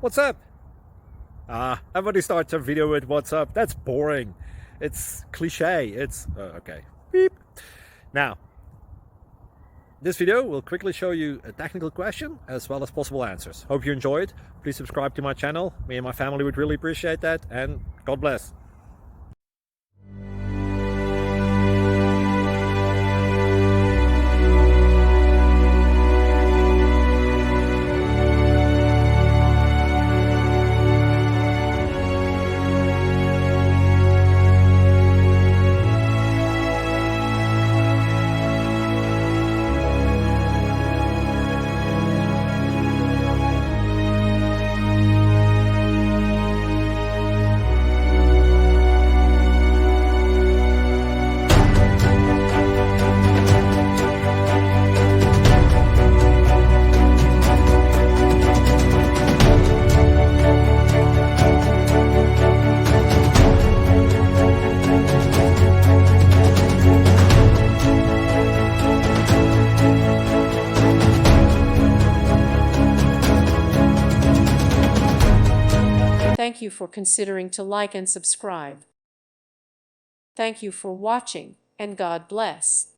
What's up? Everybody starts a video with what's up. That's boring. It's cliche. It's okay. Beep. Now, this video will quickly show you a technical question as well as possible answers. Hope you enjoyed. Please subscribe to my channel. Me and my family would really appreciate that, and God bless. Thank you for considering to like and subscribe. Thank you for watching, and God bless.